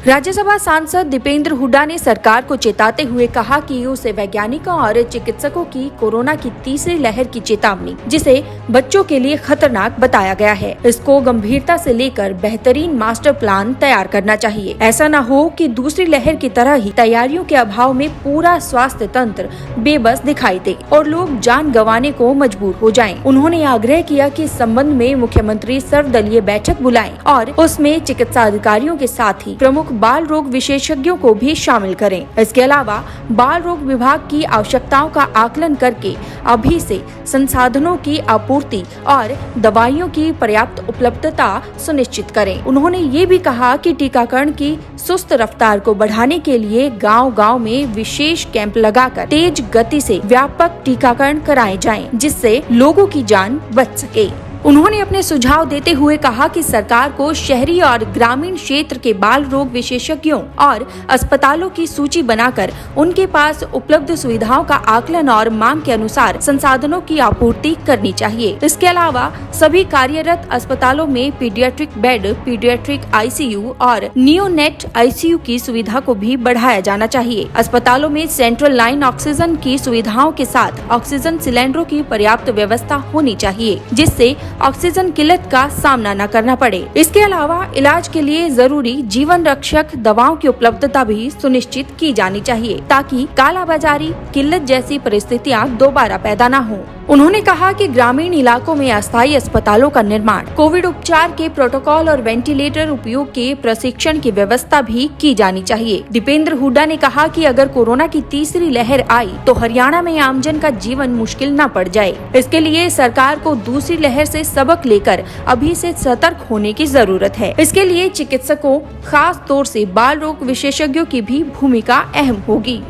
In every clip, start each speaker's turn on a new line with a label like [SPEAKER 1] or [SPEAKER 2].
[SPEAKER 1] राज्यसभा सांसद दीपेंद्र हुड्डा ने सरकार को चेताते हुए कहा कि उसे वैज्ञानिकों और चिकित्सकों की कोरोना की तीसरी लहर की चेतावनी, जिसे बच्चों के लिए खतरनाक बताया गया है, इसको गंभीरता से लेकर बेहतरीन मास्टर प्लान तैयार करना चाहिए। ऐसा न हो कि दूसरी लहर की तरह ही तैयारियों के अभाव में पूरा स्वास्थ्य तंत्र बेबस दिखाई दे और लोग जान गंवाने को मजबूर हो जाएं। उन्होंने आग्रह किया कि इस संबंध में मुख्यमंत्री सर्वदलीय बैठक बुलाएं और उसमें चिकित्सा अधिकारियों के साथ ही प्रमुख बाल रोग विशेषज्ञों को भी शामिल करें। इसके अलावा बाल रोग विभाग की आवश्यकताओं का आकलन करके अभी से संसाधनों की आपूर्ति और दवाइयों की पर्याप्त उपलब्धता सुनिश्चित करें। उन्होंने ये भी कहा कि टीकाकरण की सुस्त रफ्तार को बढ़ाने के लिए गांव-गांव में विशेष कैंप लगाकर तेज गति से व्यापक टीकाकरण कराए जाएं, जिससे लोगों की जान बच सके। उन्होंने अपने सुझाव देते हुए कहा कि सरकार को शहरी और ग्रामीण क्षेत्र के बाल रोग विशेषज्ञों और अस्पतालों की सूची बनाकर उनके पास उपलब्ध सुविधाओं का आकलन और मांग के अनुसार संसाधनों की आपूर्ति करनी चाहिए। इसके अलावा सभी कार्यरत अस्पतालों में पीडियाट्रिक बेड, पीडियाट्रिक आईसीयू और नियोनेट आईसीयू की सुविधा को भी बढ़ाया जाना चाहिए। अस्पतालों में सेंट्रल लाइन ऑक्सीजन की सुविधाओं के साथ ऑक्सीजन सिलेंडरों की पर्याप्त व्यवस्था होनी चाहिए, जिससे ऑक्सीजन किल्लत का सामना न करना पड़े। इसके अलावा इलाज के लिए जरूरी जीवन रक्षक दवाओं की उपलब्धता भी सुनिश्चित की जानी चाहिए, ताकि कालाबाजारी, किल्लत जैसी परिस्थितियां दोबारा पैदा न हो। उन्होंने कहा कि ग्रामीण इलाकों में अस्थायी अस्पतालों का निर्माण, कोविड उपचार के प्रोटोकॉल और वेंटिलेटर उपयोग के प्रशिक्षण की व्यवस्था भी की जानी चाहिए। दीपेंद्र हुड्डा ने कहा कि अगर कोरोना की तीसरी लहर आई तो हरियाणा में आमजन का जीवन मुश्किल न पड़ जाए। इसके लिए सरकार को दूसरी लहर से सबक लेकर अभी से सतर्क होने की जरूरत है। इसके लिए चिकित्सकों, खास तौर से बाल रोग विशेषज्ञों की भी भूमिका अहम होगी।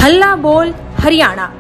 [SPEAKER 1] हल्ला बोल हरियाणा।